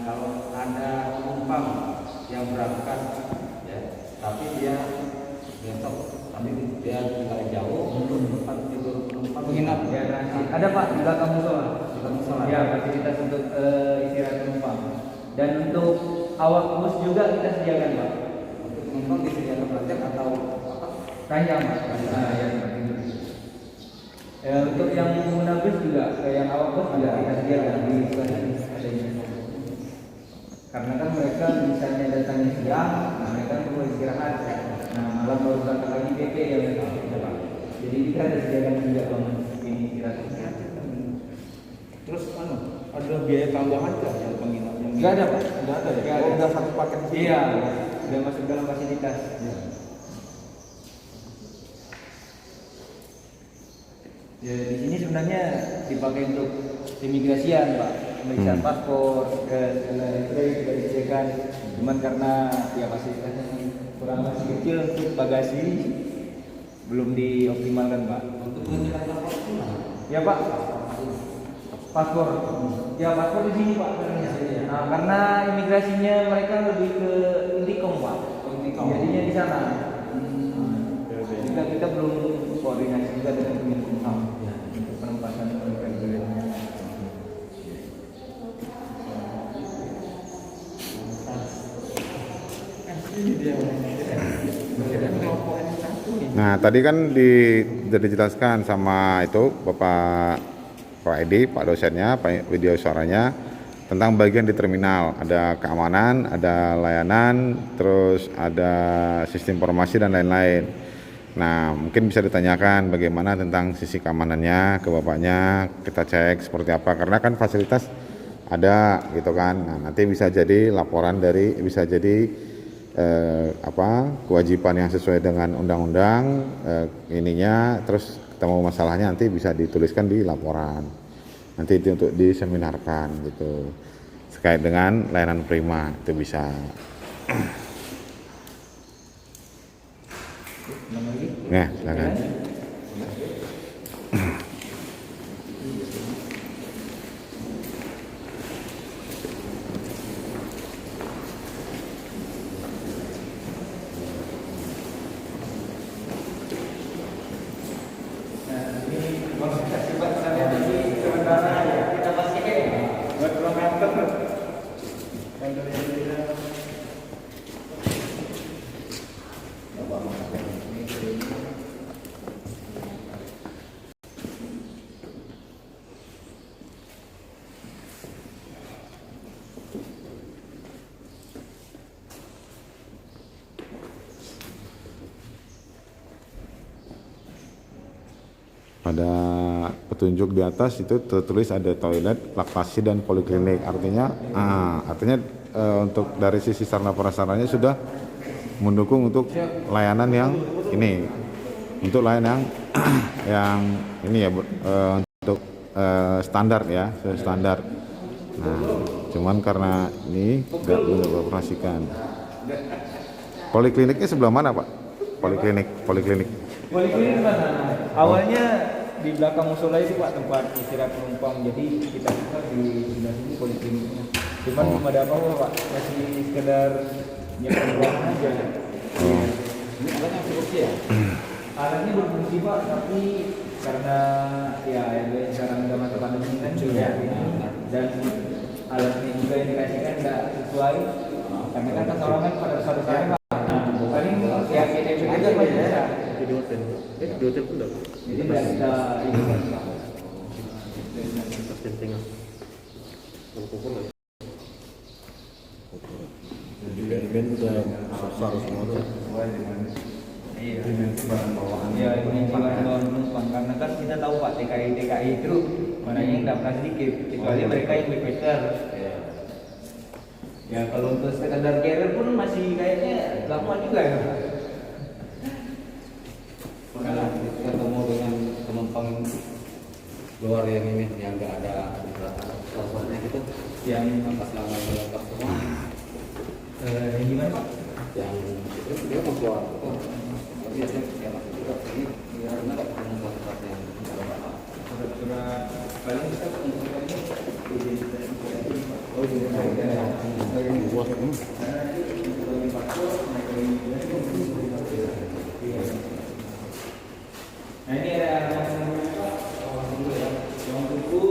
kalau ada penumpang yang berangkat ya, tapi dia besok tapi dia tinggal jauh untuk tempat tidur penumpang menginap ya transit. Ada Pak di belakang musola. Di belakang musola. Ya, fasilitas untuk istirahat penumpang. Dan untuk awak bus juga kita sediakan Pak. Untuk penumpang disediakan ranjang atau apa? Ranjang Pak. Nah, ya tempat tidur. Untuk yang pengguna bus juga, yang awak bus juga kita sediakan di sebelah sini adanya. Karena kan mereka misalnya datangnya siang, nah mereka perlu istirahat. Nah malam baru berangkat lagi PP ya mereka. Jadi kita ada sediakan juga bangun ini istirahat. Terus ada biaya tambahan nggak yang penginapan? Nggak ada Pak. Nggak ada ya? Nggak Oh, ada. udah satu paket di sini? Iya, udah masuk dalam fasilitas. Ya di sini sebenarnya dipakai untuk imigrasian Pak, pemeriksaan paspor, segala itu juga disediakan. Cuman karena ya fasilitasnya kurang masih kecil untuk bagasi belum dioptimalkan Pak. Untuk pengecekan paspor gimana? Ya Pak, paspor. Ya paspor di sini Pak sebenarnya. Nah, karena imigrasinya mereka lebih ke Intikom Pak. Jadinya di sana. Kita belum koordinasi juga dengan Kemenkumham untuk penempatan mereka di sana. Nah, tadi kan sudah dijelaskan sama itu Pak Edi, Pak dosennya, Pak video suaranya tentang bagian di terminal. Ada keamanan, ada layanan, terus ada sistem informasi dan lain-lain. Nah, mungkin bisa ditanyakan bagaimana tentang sisi keamanannya ke Bapaknya, kita cek seperti apa, karena kan fasilitas ada gitu kan. Nah, nanti bisa jadi laporan dari, bisa jadi kewajiban yang sesuai dengan undang-undang ininya, terus ketemu masalahnya nanti bisa dituliskan di laporan. Nanti itu untuk diseminarkan gitu. Terkait dengan layanan prima itu bisa. Ya, silakan. Pada petunjuk di atas itu tertulis ada toilet, laktasi dan poliklinik. Artinya untuk dari sisi sarana prasarannya sudah mendukung untuk layanan yang ini, untuk layanan yang ini ya untuk standar ya, standar. Nah, cuman karena ini nggak boleh dioperasikan. Polikliniknya sebelah mana Pak? Poliklinik. Poliklinik mana? Awalnya di belakang musola itu Pak tempat istirahat penumpang. Jadi kita buka di sebelah sini polikliniknya. Cuman belum ada apa-apa Pak. Masih sekedar nyetor ruangan aja. Ini alatnya berfungsi ya? Alatnya berfungsi Pak, tapi karena ya sekarang udah masuk pandemi kan juga dan alatnya juga yang dikasihkan nggak sesuai. Karena kan pertolongan pada suatu saat Pak. Paling ya PDP aja masih bisa. Di hotel. Di hotel pun enggak. Jadi nggak bisa ini Pak. Penting. Ben udah besar semua tuh. Iya. Iya, ini barang bawaan penumpang. Karena kan kita tahu Pak TKI itu mananya yang nggak pernah sedikit, kecuali mereka yang backpacker. Ya kalau untuk sekadar carrier pun masih kayaknya lama juga ya. Pernah ketemu dengan penumpang luar yang ini yang nggak ada paspornya gitu, yang atas nama lengkap semua. Yang gimana Pak? Yang itu dia mau keluar, tapi dia masuk juga ini karena nggak punya surat yang nggak ada. Surat paling kita untuk Oh, jadi nah ini ada ruang tunggu ya, ruang tunggu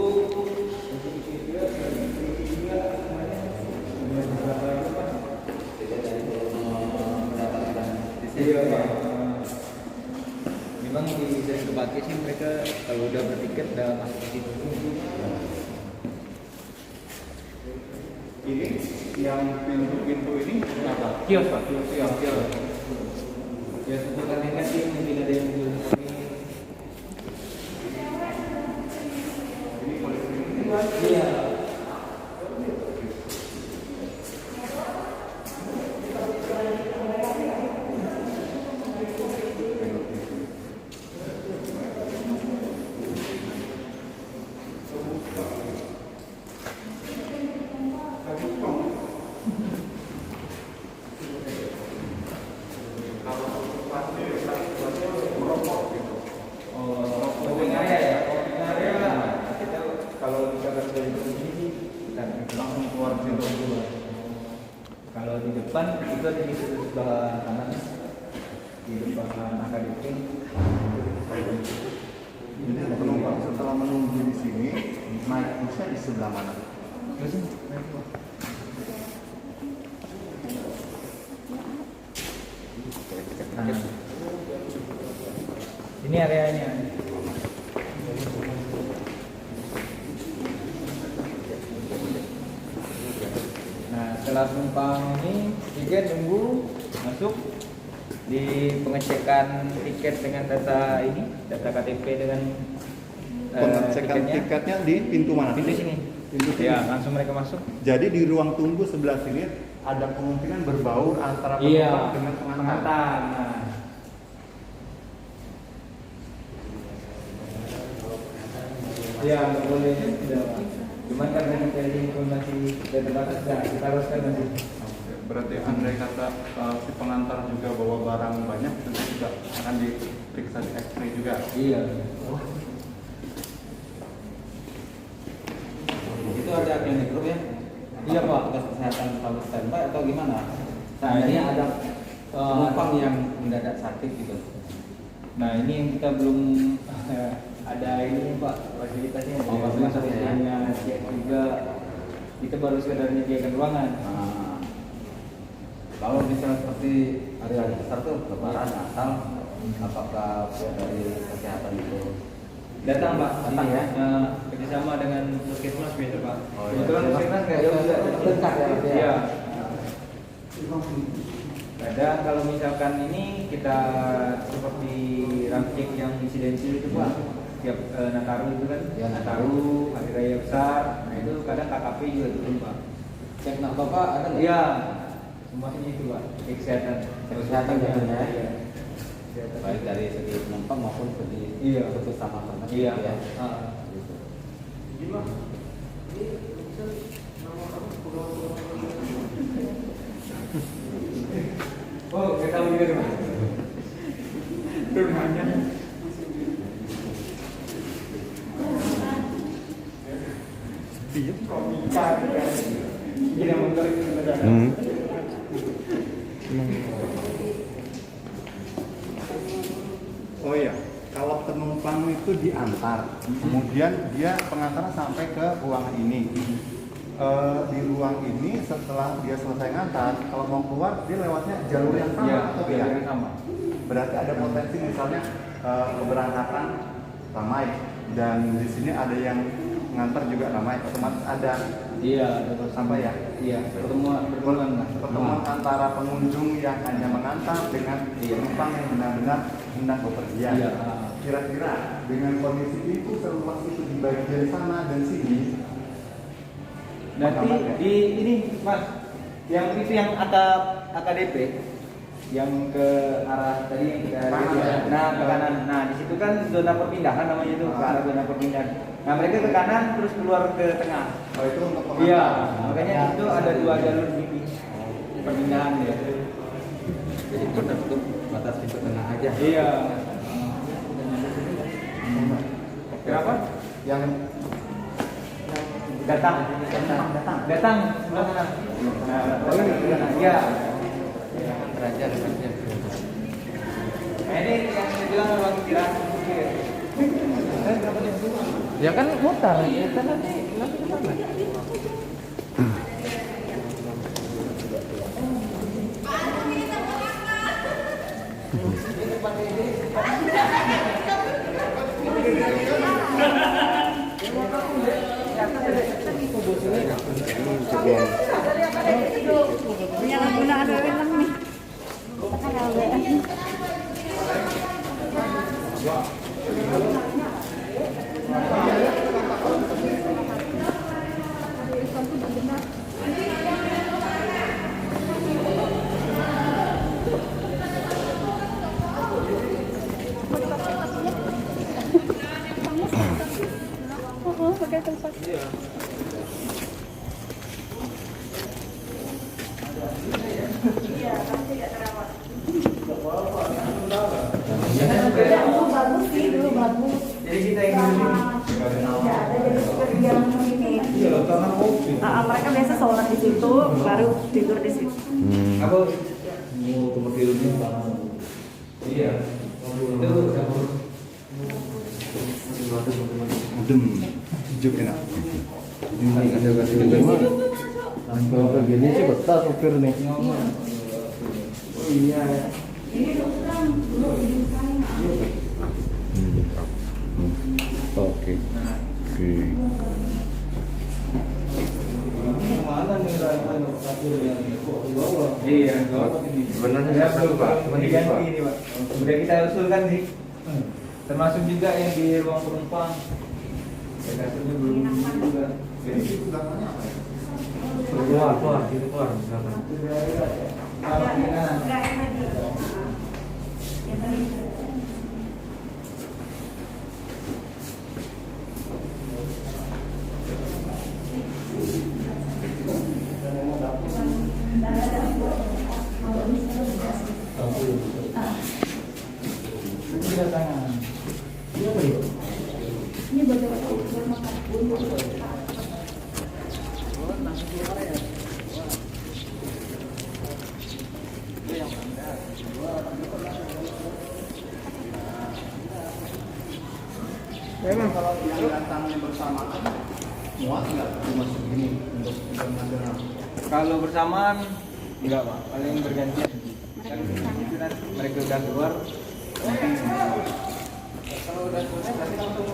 memang bisa dipakai sih mereka kalau udah bertiket udah masuk ke situ. Ini yang pintu ini apa? Kios pak, kios. Ya sebutan ingat sih mungkin ada yang jual ini. Iya. Kalau di depan itu ada di sebelah kanan, di depan AKDP. Jadi penumpang setelah menunggu di sini naik busnya di sebelah mana? Nah, ini areanya. Nah, setelah penumpang ini tiket nunggu masuk di pengecekan tiket dengan data ini, data KTP dengan Pengecekan tiketnya di pintu mana? pintu sini. Pintu sini. Ya, langsung mereka masuk. Jadi di ruang tunggu sebelah sini ada kemungkinan berbaur antara Iya, penumpang dengan pengantar. Nah. Ya, nggak boleh tidak. Cuman karena kita ini masih terbatas, nah, kita haruskan nanti. Berarti andai kata si pengantar juga bawa barang banyak, tentu juga akan diperiksa di X-ray juga. Iya. Itu ada klinik grup ya? Iya, Pak. Petugas kesehatan selalu standby atau gimana? Nah, Seandainya ini- ada penumpang yang mendadak sakit gitu. Nah, ini yang kita belum ada ini Pak, fasilitasnya. Oh, fasilitasnya ya. Cek juga. Kita baru sekedar menyediakan ruangan. Nah, kalau misalnya seperti hari-hari besar tuh lebaran, Natal, apakah pihak dari kesehatan itu Datang Pak, Datang ya? kerjasama dengan puskesmas biasa Pak. Oh, iya. Kebetulan puskesmas nggak Ya, bisa dekat ya, Pak, ya? Iya. Kadang kalau misalkan ini kita seperti ramcek yang insidensi itu Pak, tiap Nataru itu kan, Ya, Nataru, hari raya besar, nah itu kadang KKP juga turun Pak. cek narkoba ada nggak? Iya, semuanya itu Pak, kesehatan. Kesehatan Iya. jadinya ya? Iya. Kesehatan. Baik dari segi penumpang maupun segi Iya. kerjasama ternak Iya. gitu ya. Gitu. Oh, kita tahu juga Pak. Rumahnya. Iya. Gini motor ini benar. Oh iya, kalau penumpang itu diantar, kemudian dia pengantar sampai ke ruang ini. Di ruang ini setelah dia selesai ngantar, kalau mau keluar dia lewatnya jalur yang sama Iya, atau jalur tidak? yang sama. Berarti ada potensi misalnya keberangkatan ramai dan di sini ada yang ngantar juga ramai, otomatis ada Iya, apa ya? Iya, pertemuan lah. Pertemuan antara pengunjung yang hanya mengantar dengan penumpang yang benar-benar hendak bepergian. Iya. Kira-kira dengan kondisi itu seluas itu di bagian sana dan sini, Nanti di ini Mas, yang itu yang AKDP yang ke arah tadi yang kita Kanan lihat. ya? Nah, ke kanan. Nah, di situ kan zona perpindahan namanya itu, ke arah zona perpindahan. Nah, mereka ke kanan terus keluar ke tengah. oh itu untuk pengantar. Iya, makanya itu ada dua jalur di perpindahan ya. Jadi penutup batas pintu tengah aja. Iya. Kenapa? Yang Datang. Sebelah sana. Nah, iya. Belajar kerja. Nah, ini yang saya bilang ruang istirahat. Ya kan mutar, ya kan nanti ke sana. Yang guna ada film nih. Pakai tempat. Bagus sih, dulu bagus. Jadi kita yang dulu. Ya, ada jadi seperti yang ini. Mereka biasa sholat di situ, baru tidur di situ. Apa? Mau filmnya Bang. Iya. Itu dapur. Adem, sejuk enak. Ini ada kasih lima. Kalau begini sih betah supir nih. Oh iya. Oke. Mana nih kasur yang di bawah? Iya, Sebenarnya satu Pak, cuma diganti ini Pak. Udah kita usulkan sih. Termasuk juga yang di ruang penumpang. Ya, kasurnya belum juga. keluar gitu keluar. Ini bagaimana Memang kalau datangnya bersamaan, muat nggak masuk ini untuk internasional? Kalau bersamaan enggak Pak, paling bergantian. Kan mereka udah keluar. Kalau udah selesai berarti langsung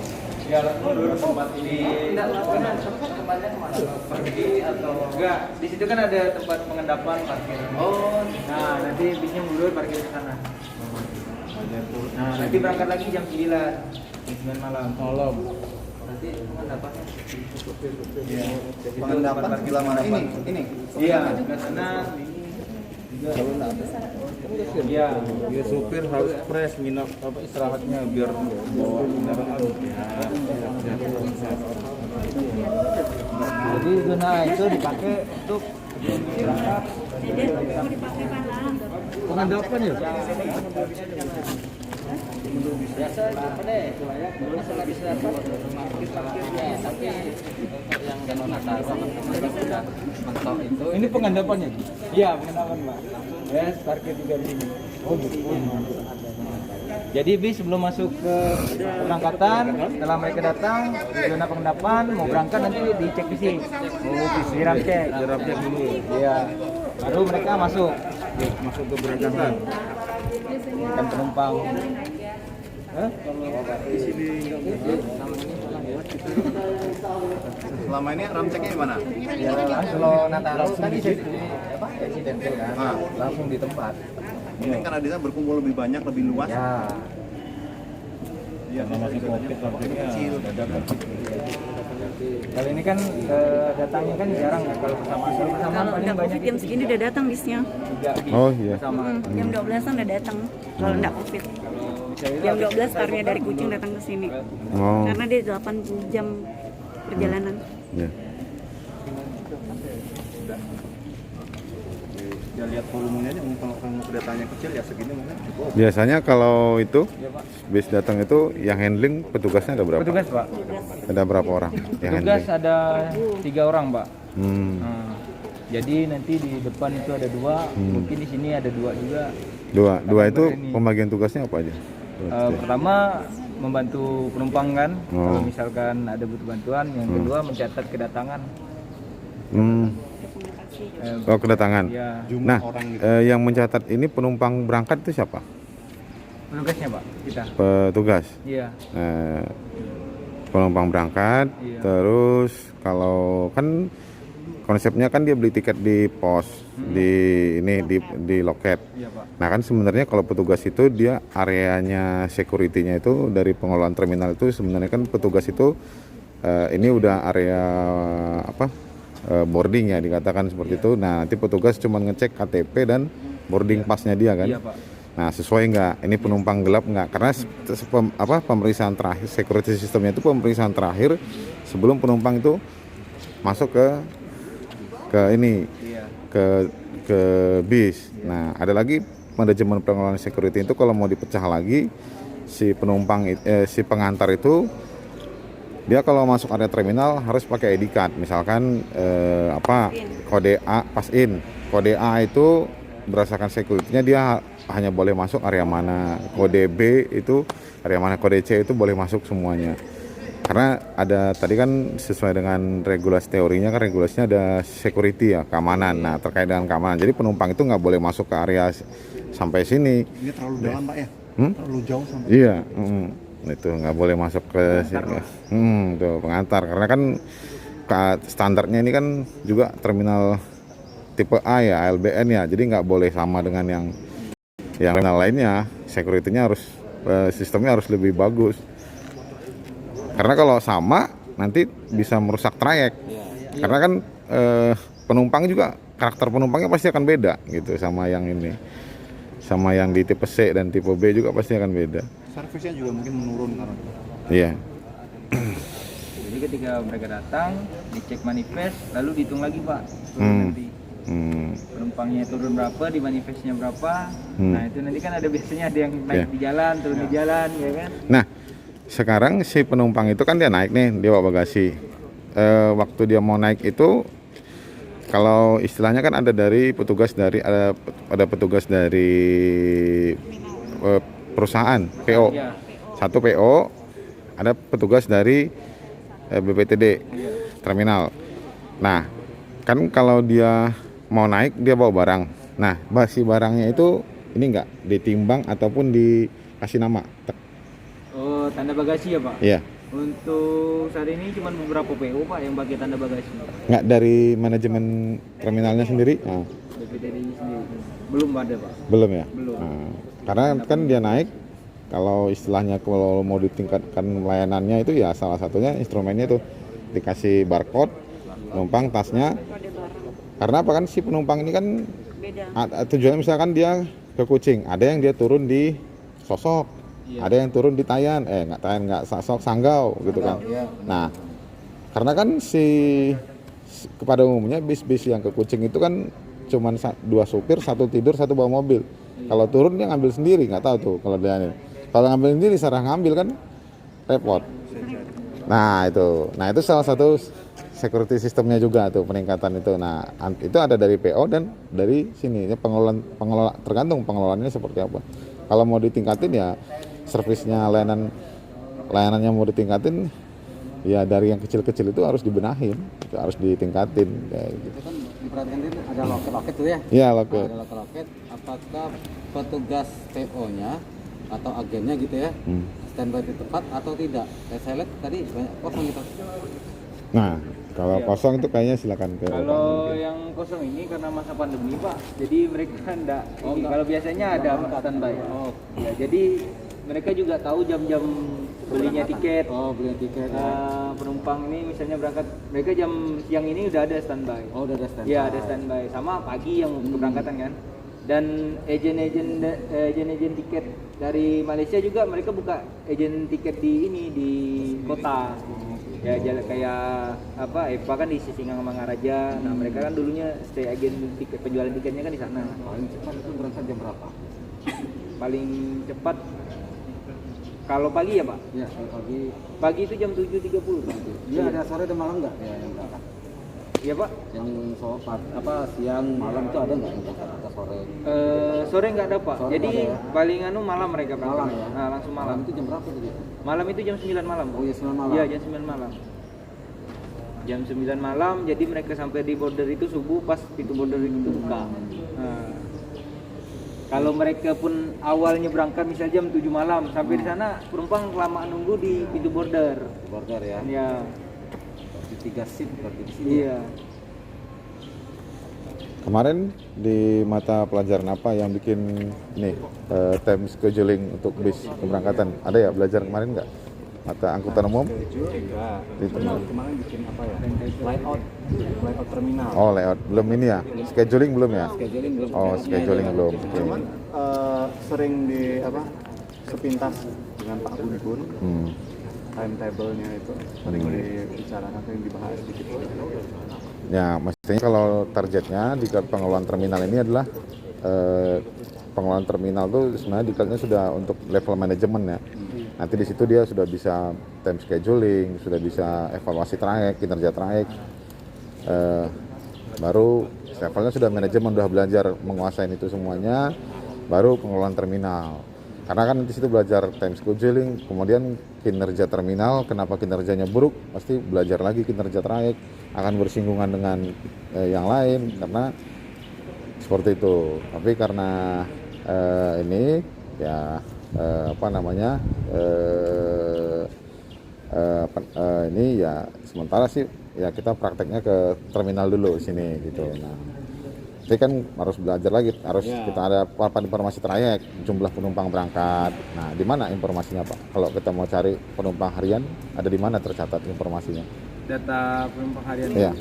ya mundur tempat ini. Enggak lakukan tempatnya kemana? Pergi atau enggak? Di situ kan ada tempat pengendapan parkir. Oh, nah nanti bisnya mundur parkir ke sana. Nah nanti berangkat lagi jam 9 malam. Nanti pengendapannya. Iya. Pengendapan sebelah mana ini? Ini. Iya, sebelah sana. Iya, Ya supir harus fresh minum istirahatnya biar bawa kendaraan. Jadi zona itu dipakai untuk istirahat. Jadi mau dipakai mana? Pengendapan ya? Biasa apa deh? Masalah bisa parkirnya, tapi untuk yang Danau Nataru sudah mentok itu. ini pengendapannya? Iya, pengendapan Pak. Ya, parkir juga di sini. Oh, gitu. Jadi bis sebelum masuk ke keberangkatan, setelah mereka datang di zona pengendapan, mau berangkat nanti dicek fisik. Oh, fisik diramcek dulu. Iya. Baru mereka masuk Ke berangkatan. kan penumpang. Di sini Selama ini ramceknya di mana? Ya, kalau Nataru kan di situ apa? Accidental kan. Ah. Langsung di tempat. Ini karena di sana berkumpul lebih banyak, lebih luas. Ya. Iya, masih COVID ramceknya kecil. dadakan. Kalau ini kan datangnya kan jarang ya kalau bersamaan. Kalau bersamaan Kalau paling udah banyak covid jam segini udah datang bisnya. 3 bis Oh, iya. bersamaan. Jam 12-an udah datang. Kalau enggak covid. Jam 12 karya dari Kucing datang ke sini. Oh, Karena dia 8 jam perjalanan. ya. Ya lihat volumenya aja, kalau kamu kedatangannya kecil ya segini mungkin cukup. Biasanya kalau itu Ya Pak. bis datang itu yang handling petugasnya ada berapa? Petugas Pak. Ada berapa orang yang Petugas handling? ada 3 orang Pak. Hmm. Nah, jadi nanti di depan itu ada 2, mungkin di sini ada 2 juga. Dua itu Ini. pembagian tugasnya apa aja? Pertama membantu penumpang kan, Oh. kalau misalkan ada butuh bantuan. Yang kedua mencatat kedatangan. Hmm. Oh, kedatangan. Ya, Jumlah Nah, orang gitu. yang mencatat ini penumpang berangkat itu siapa? petugasnya Pak, kita. Petugas. Iya. Eh, penumpang berangkat, Iya. terus kalau kan konsepnya kan dia beli tiket di pos, di ini di loket. Iya Pak. Nah kan sebenarnya kalau petugas itu dia areanya security-nya itu dari pengelolaan terminal itu sebenarnya kan petugas itu ini udah area apa boarding ya dikatakan seperti itu. Nah nanti petugas cuma ngecek KTP dan boarding pasnya dia kan. Iya Pak. Nah sesuai nggak? Ini penumpang gelap nggak? Karena pemeriksaan terakhir security sistemnya itu pemeriksaan terakhir sebelum penumpang itu masuk ke ini Iya. ke bis. Nah, ada lagi manajemen pengelolaan security itu kalau mau dipecah lagi si si pengantar itu dia kalau masuk area terminal harus pakai ID card. Misalkan kode A pass in. Kode A itu berdasarkan security-nya dia hanya boleh masuk area mana. Kode B itu area mana. Kode C itu boleh masuk semuanya. Karena ada tadi kan sesuai dengan regulasi teorinya kan regulasinya ada security ya, keamanan. Nah terkait dengan keamanan, jadi penumpang itu nggak boleh masuk ke area sampai sini. Ini terlalu dalam Pak ya? Terlalu jauh sampai. Iya, itu nggak boleh masuk ke sini. Tuh pengantar, karena kan standarnya ini kan juga terminal tipe A ya, ALBN ya, jadi nggak boleh sama dengan yang terminal lainnya. Security-nya harus sistemnya harus lebih bagus. Karena kalau sama nanti bisa merusak trayek. Karena kan penumpang juga karakter penumpangnya pasti akan beda gitu sama yang ini. Sama yang di tipe C dan tipe B juga pasti akan beda. Servisnya juga mungkin menurun karena. Iya. Jadi ketika mereka datang, dicek manifest, lalu dihitung lagi Pak. Nanti penumpangnya turun berapa, di manifestnya berapa. Nah itu nanti kan ada biasanya ada yang naik di jalan, turun di jalan, ya kan? Nah, sekarang si penumpang itu kan dia naik nih, dia bawa bagasi. Waktu dia mau naik itu, kalau istilahnya kan ada dari petugas dari ada petugas dari perusahaan PO, Iya. satu PO, ada petugas dari BPTD terminal. Nah, kan kalau dia mau naik dia bawa barang. Nah, si barangnya itu ini enggak ditimbang ataupun dikasih nama. Oh, tanda bagasi ya Pak? Iya. Untuk saat ini cuma beberapa PO Pak yang pakai tanda bagasi. Nggak dari manajemen terminalnya sendiri? Nah, BPTD sendiri belum ada Pak. belum ya? Belum. Nah, karena kan dia naik, kalau istilahnya kalau mau ditingkatkan layanannya itu ya salah satunya instrumennya itu dikasih barcode, penumpang tasnya. Karena apa kan si penumpang ini kan tujuannya misalkan dia ke Kucing, ada yang dia turun di Sosok, ada yang turun di Tayan, nggak Sosok, Sanggau gitu kan. Nah, karena kan kepada umumnya bis-bis yang ke Kucing itu kan cuman 2 supir, 1 tidur, 1 bawa mobil. Kalau turun dia ngambil sendiri, nggak tahu tuh kalau dia ini. Kalau ngambil sendiri, sarah ngambil kan repot. Nah itu salah satu security sistemnya juga tuh peningkatan itu. Nah itu ada dari PO dan dari sini pengelola tergantung pengelolaannya seperti apa. Kalau mau ditingkatin ya servisnya layanannya mau ditingkatin ya dari yang kecil-kecil itu harus dibenahin, harus ditingkatin kayak gitu. Itu kan diperhatikan itu ada loket-loket tuh ya? Iya loket. Ada loket-loket. Apakah petugas PO-nya atau agennya gitu ya standby di tempat atau tidak? Saya lihat tadi banyak kosong gitu. Nah kalau kosong itu kayaknya silakan ke. Kalau yang kosong ini karena masa pandemi Pak, jadi mereka enggak. Kalau biasanya ada standby. Oh, ya, jadi mereka juga tahu jam-jam belinya tiket. Oh, beli tiket. Penumpang ini misalnya berangkat, mereka jam siang ini udah ada standby. Oh, udah ada standby. Iya, ada standby. Sama pagi yang keberangkatan kan. Dan agen-agen tiket dari Malaysia juga mereka buka agen tiket di kota. Ya jalan kayak apa EVA kan di Sisingamangaraja. Nah mereka kan dulunya stay agen tiket, penjualan tiketnya kan di sana. Paling cepat itu berangkat jam berapa? Paling cepat kalau pagi ya Pak? Ya, kalau pagi. Pagi itu jam 7.30 Pak. Iya, ada sore dan malam nggak? Ya, yang berangkat. Iya Pak? Yang siang, malam itu ada nggak yang berangkat atau sore? Sore nggak ada Pak. Sore Jadi nggak ada ya? paling malam mereka berangkat. Malam ya? Nah, langsung malam. Malam itu jam berapa tuh? Malam itu jam 9 malam. Oh iya, 9 malam. Iya, jam 9 malam. Jam 9 malam, jadi mereka sampai di border itu subuh pas pintu border itu buka. Nah, kalau mereka pun awalnya berangkat misalnya jam 7 malam, sampai di sana penumpang kelamaan nunggu di pintu border. Border ya. Ya, Berarti 3 shift berarti di sini. iya. Kemarin di mata pelajaran apa yang bikin nih time scheduling untuk bis keberangkatan? Ada ya belajar kemarin nggak? Mata angkutan umum? Schedule enggak. Itu. Kemarin bikin apa ya? Layout terminal. Oh layout belum ini ya? Scheduling belum ya? Scheduling belum. Oh scheduling belum. Oke. Cuman sering di apa? Sepintas dengan Pak Gun timetable-nya itu sering dibicarakan, sering dibahas sedikit. Ya mestinya kalau targetnya di pengelolaan terminal ini adalah pengelolaan terminal tuh sebenarnya dikatnya sudah untuk level manajemen ya. Nanti di situ dia sudah bisa time scheduling, sudah bisa evaluasi trayek, kinerja trayek. Baru levelnya sudah manajemen, sudah belajar menguasai itu semuanya, baru pengelolaan terminal. Karena kan di situ belajar time scheduling, kemudian kinerja terminal, kenapa kinerjanya buruk, pasti belajar lagi kinerja trayek, akan bersinggungan dengan yang lain karena seperti itu. Tapi karena ini ya ini ya sementara sih ya kita prakteknya ke terminal dulu sini gitu. Nah, tapi kan harus belajar lagi, harus kita ada papan informasi trayek, jumlah penumpang berangkat. Nah, di mana informasinya Pak? Kalau kita mau cari penumpang harian, ada di mana tercatat informasinya? Data penumpang harian. Iya.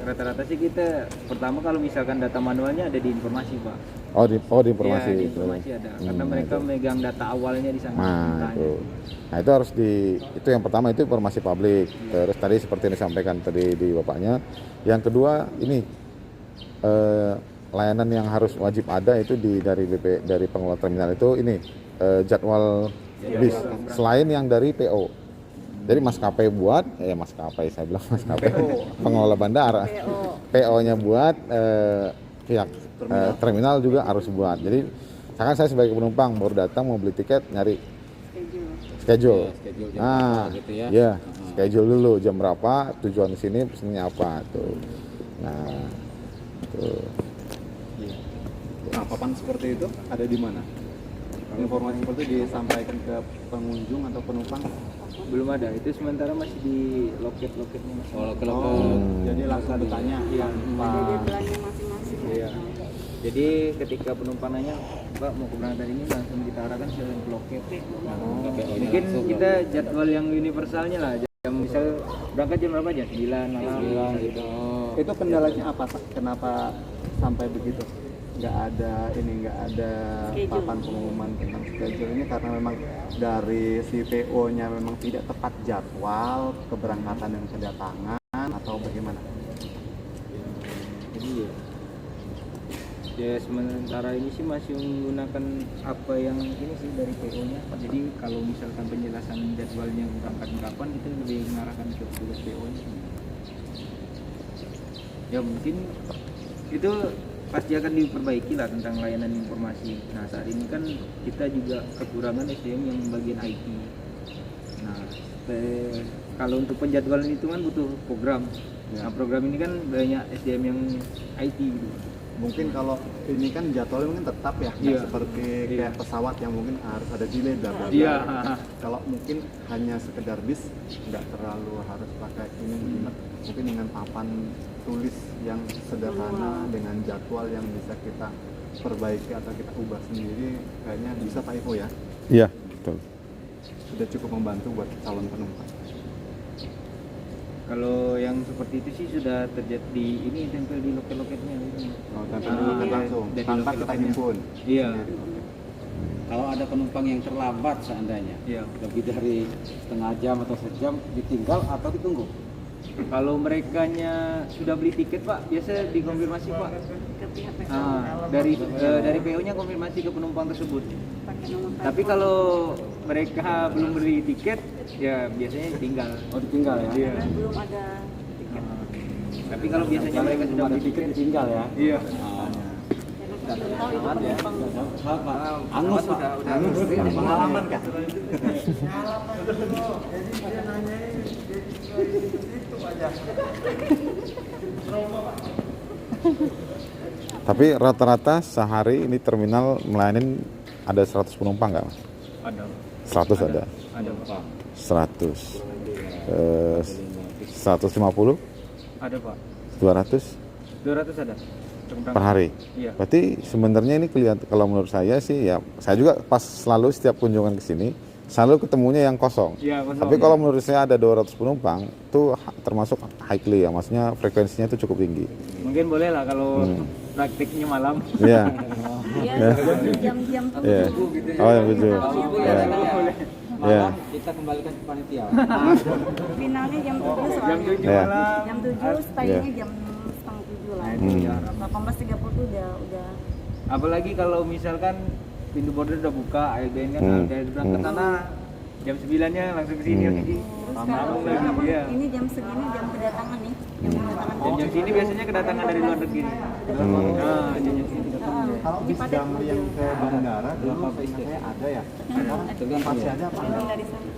Rata-rata sih kita pertama kalau misalkan data manualnya ada di informasi Pak. Oh di informasi. Iya, di informasi ada. Karena mereka megang data awalnya di sana. Nah, Ditanya. itu. Nah, itu harus itu yang pertama itu informasi publik. Terus tadi seperti yang disampaikan tadi di Bapaknya. Yang kedua ini layanan yang harus wajib ada itu dari pengelola terminal itu ini jadwal bis selain yang dari PO. Jadi maskapai buat, maskapai saya bilang maskapai pengelola bandara, PO-nya buat pihak terminal juga harus buat. Jadi misalkan saya sebagai penumpang baru datang mau beli tiket nyari schedule. Schedule Nah, gitu ya. ya schedule dulu jam berapa, tujuan ke sini pesannya apa tuh. Nah, tuh. Nah, papan seperti itu ada di mana? Informasi seperti itu disampaikan ke pengunjung atau penumpang? Belum ada. Itu sementara masih di loket-loketnya masih. Jadi langsung ditanya. Iya. Jadwalnya masing-masing. Iya. Jadi ketika penumpang nanya, Pak mau keberangkatan ini langsung kita arahkan ke loket. Mungkin kita jadwal yang universalnya lah. Jam misal berangkat jam berapa aja? 9 malam gitu. Itu kendalanya apa? Kenapa sampai begitu? Nggak ada Schedule. papan pengumuman tentang schedule ini karena memang dari si PO-nya memang tidak tepat jadwal keberangkatan dan kedatangan atau bagaimana? Jadi ya sementara ini sih masih menggunakan apa yang ini sih dari PO-nya. Jadi kalau misalkan penjelasan jadwalnya berangkat kapan kita lebih mengarahkan ke petugas PO-nya. Ya mungkin itu pasti akan diperbaiki lah tentang layanan informasi. Nah saat ini kan kita juga kekurangan SDM yang bagian IT. Nah kalau untuk penjadwalan itu kan butuh program. Nah program ini kan banyak SDM yang IT gitu. Mungkin kalau ini kan jadwalnya mungkin tetap ya, nggak seperti kayak pesawat yang mungkin harus ada delay bla bla bla. Iya. Kalau mungkin hanya sekedar bis nggak terlalu harus pakai ini mungkin dengan papan tulis yang sederhana dengan jadwal yang bisa kita perbaiki atau kita ubah sendiri kayaknya bisa Pak Ivo ya. Iya, betul. Sudah cukup membantu buat calon penumpang. Kalau yang seperti itu sih sudah terjadi di ini tempel di loket-loketnya gitu. Tempel di loket langsung dari tanpa kita loket-loketnya. himpun. Iya. Sendiri. Kalau ada penumpang yang terlambat seandainya, Iya. lebih dari setengah jam atau sejam, ditinggal atau ditunggu? Kalau merekanya sudah beli tiket Pak, biasa dikonfirmasi Pak. Ke pihak PO. Dari PO-nya konfirmasi ke penumpang tersebut. Pakai nomor Tapi telepon. kalau mereka belum beli tiket, ya biasanya ditinggal. Oh, ditinggal ya? Iya. Karena belum ada tiket. Tapi kalau biasanya mereka sudah ada beli tiket tiket, ditinggal ya? iya. Karena kita tahu itu penumpang. Angus Pak. Angus. Pengalaman kan? Tapi rata-rata sehari ini terminal melayani ada 100 penumpang nggak, Mas? Ada. 100 ada. Ada Pak. 100. 150, Ada Pak. 200 200 ada. per hari. Iya. Berarti sebenarnya ini kelihatan, kalau menurut saya sih ya, saya juga pas selalu setiap kunjungan ke sini selalu ketemunya yang kosong. Iya, kosong, Tapi ya. kalau menurut saya ada 200 penumpang itu termasuk highly ya, maksudnya frekuensinya itu cukup tinggi. Mungkin boleh lah kalau praktiknya malam. Iya. Iya, jam-jam Iya. Oh, yang lucu. Iya. Iya. Malam kita kembalikan ke panitia. finalnya jam 7 Jam soalnya. 7 Iya. malam. Jam 7 staynya jam setengah 7 lah. 18.30 tuh udah Apalagi kalau misalkan pintu border udah buka, AIBN kan dari berangkat sana jam 9-nya langsung ke sini lagi. terus Malam kalau lagi, iya. ini jam segini jam kedatangan nih. Jam kedatangan. Jam sini biasanya kedatangan dari luar negeri. Nah, jam sini. Kalau bis Damri yang ke bandara dulu saya ada ya. Sekarang pasti ada apa enggak? Dari sana.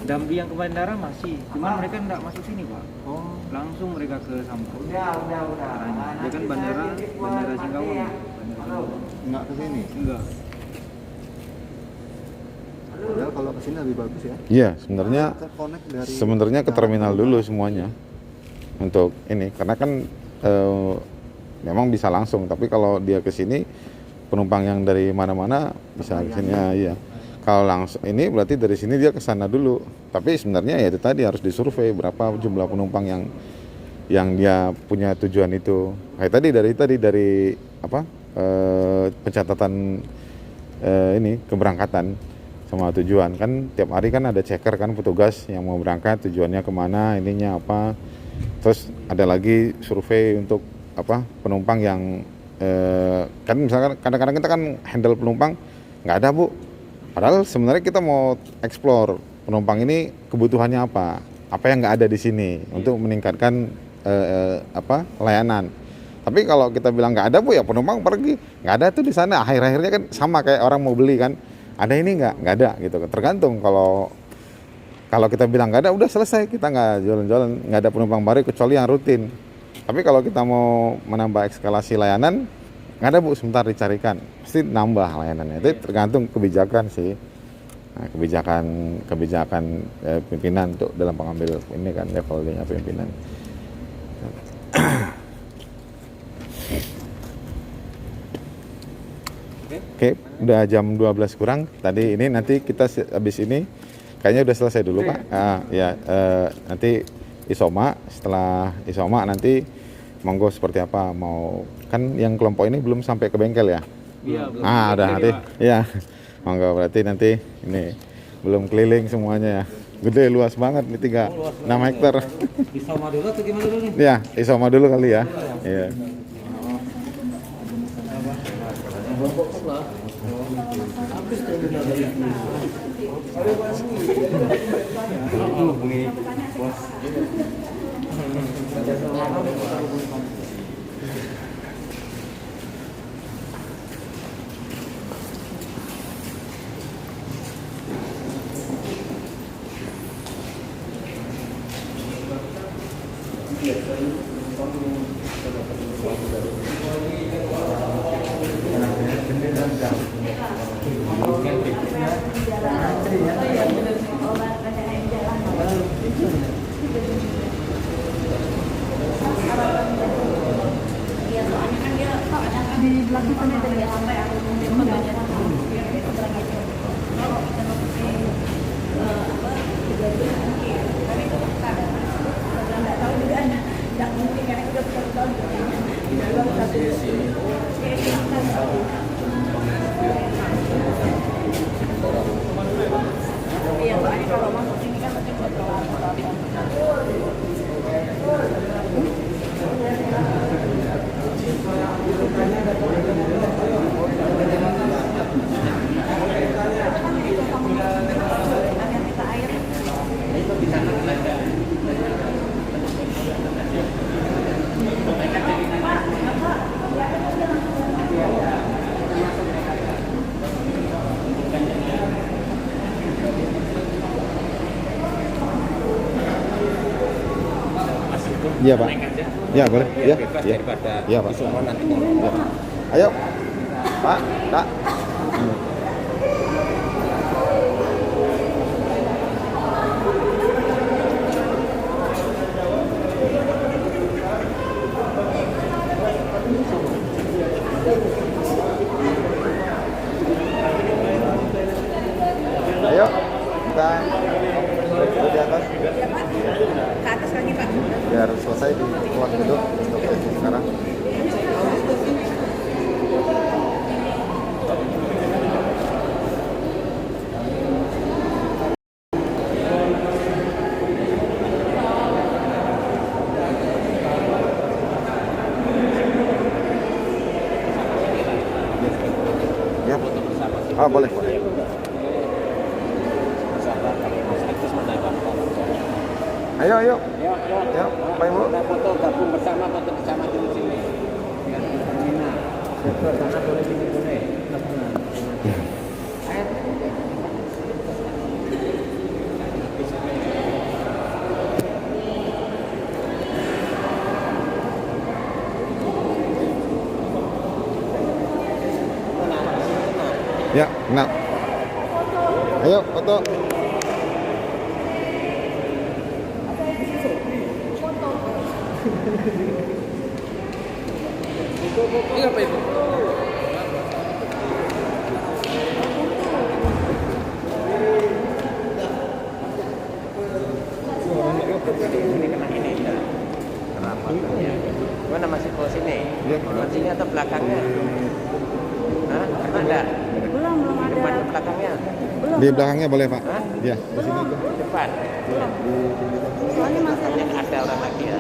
Damri yang ke bandara masih, cuman mereka enggak masuk sini Pak. Oh, langsung mereka ke Sampang. Udah. Dia kan bandara Singkawang. Enggak ke sini. Enggak. Padahal kalau ke sini lebih bagus ya. Iya, sebenarnya Terkonek dari sebenarnya ke terminal dulu semuanya untuk ini, karena kan memang bisa langsung, tapi kalau dia ke sini penumpang yang dari mana-mana bisa ke sini ya, iya. Kalau langsung ini berarti dari sini dia ke sana dulu. Tapi sebenarnya ya itu tadi harus disurvei berapa jumlah penumpang yang dia punya tujuan itu. Kayak tadi dari apa? Pencatatan ini keberangkatan sama tujuan, kan tiap hari kan ada checker kan, petugas yang mau berangkat tujuannya kemana, ininya apa. Terus ada lagi survei untuk apa, penumpang yang kan misalkan kadang-kadang kita kan handle penumpang nggak ada Bu, padahal sebenarnya kita mau explore penumpang ini kebutuhannya apa yang nggak ada di sini untuk meningkatkan apa layanan. Tapi kalau kita bilang nggak ada Bu, ya penumpang pergi, nggak ada tuh di sana. Akhir-akhirnya kan sama kayak orang mau beli kan, ada ini nggak ada gitu kan. Tergantung, kalau kita bilang nggak ada, udah selesai, kita nggak jualan-jualan, nggak ada penumpang baru kecuali yang rutin. Tapi kalau kita mau menambah eskalasi layanan, nggak ada Bu, sebentar dicarikan, pasti nambah layanannya. Itu tergantung kebijakan sih. Nah, kebijakan pimpinan untuk dalam pengambil ini kan levelnya pimpinan. Oke, udah jam 12 kurang. Tadi ini nanti kita habis ini kayaknya udah selesai dulu Pak. Nanti isoma, setelah isoma nanti monggo seperti apa, mau kan yang kelompok ini belum sampai ke bengkel ya? Iya, belum. Udah nanti. Iya. Monggo, berarti nanti ini belum keliling semuanya ya. Gede, luas banget nih, 6 hektar. Isoma dulu atau gimana dulu nih? Iya, isoma dulu kali ya. Iya. Iya, soalnya kan dia di belakang sana ada ya sampai aku dia pembelajaran biar dia keberangkat. Kalau kita mesti kejadian mungkin karena itu kadang nggak tahu juga nggak mungkin karena kita bertahun-tahun di dalam satu Iya, Pak. naik aja. Ya, boleh. Biar Ya, bebas ya. daripada Iya, Pak. disuruh nanti ngomong. Ya. Ayo, Pak, Kak. Ayo, kita di atas Ke atas lagi Pak. biar selesai di keluar gedung untuk sekarang. Ya, oh boleh, boleh. Ayo, ayo. Yuk, yuk. Ya, Pak Ibu. Kita foto gabung bersama, foto bersama di sini. Biar terminal. Sana boleh, sini boleh. Ya, nah. Ayo, foto. Ini apa itu? Ini kena ini ya. Kenapa? Ya. Mana masih ke sini? Sini atau belakangnya? Hah? Ada? Belum ada. Depan belakangnya? Di belakangnya boleh, Pak. Hah? Ya, di sini tuh. Depan? Soalnya masih Ada orang lagi ya?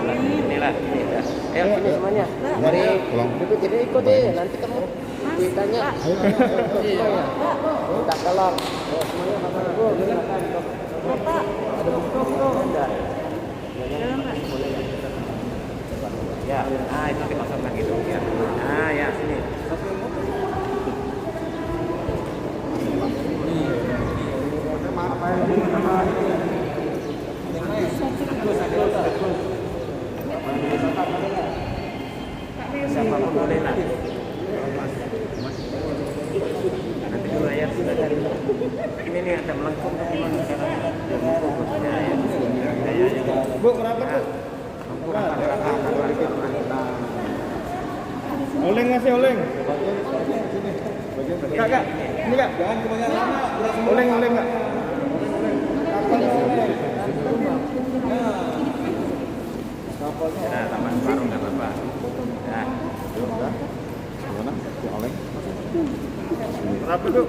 Inilah, ini ya. Ayo sini semuanya. Mari, pulang. Jadi ikut deh, nanti kamu ditanya. Iya. Minta tolong. Semuanya silakan. Bapak. Ada buku ada. Ya, ah itu dikosongkan gitu ya. Ah ya sini. Siapapun boleh lah. Nanti dulu ya sudah dari ini nih ada melengkung tuh gimana sekarang? Melengkung ya ya. Bu kenapa Bu? Oleng ngasih oleng. Kak, ini kak. Oleng, oleng kak. Ya, taman baru nggak apa-apa. Ya. Gimana? Ya, oleng. Berapa tuh?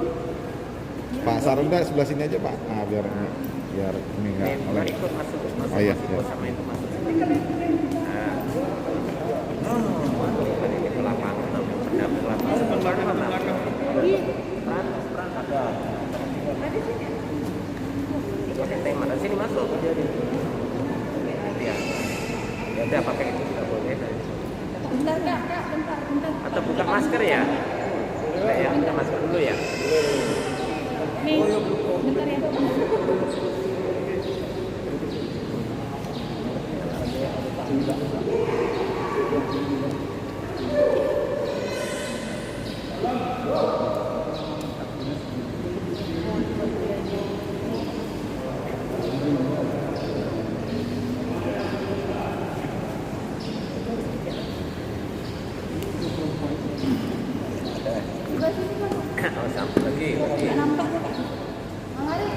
Pak Sarunda sebelah sini aja, Pak. Nah, biar ini enggak Ini oleng. ikut masuk. Oh iya, Masuk iya. sama itu masuk. Nah. Tadi di lapangan, ada lapangan. Sebenarnya mana? Peran ada. Ikut tema dari sini masuk. Ya. Ya udah pakai itu sudah boleh. Bentar Kak, bentar. Atau buka masker ya? Ya, buka masker dulu ya. Nih, bentar ya. Oh, sampai lagi. Nampak ya Kak? Mari.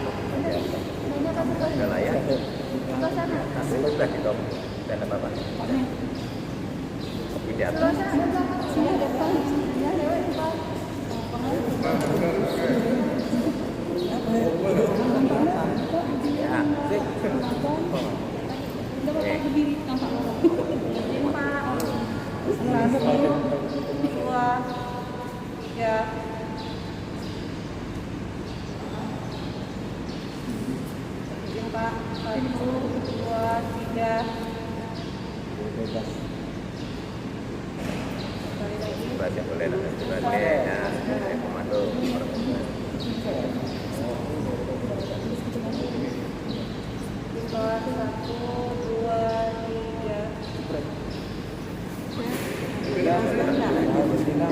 Banyak kasih tahu. Enggak lah ya. Ke sana. Kasih sudah di dom. Dan apa-apa. Kopi di atas. Sebelah sana ada belakang. Sini ada depan. Sini ada depan. Ya. Udah Bapak berdiri nampak. Nampak. Satu, dua, tiga. Pak, 1, 2, 3. Sekali lagi. Baca boleh lah. Ya, komando. Dua, 1, 2, Ya, betina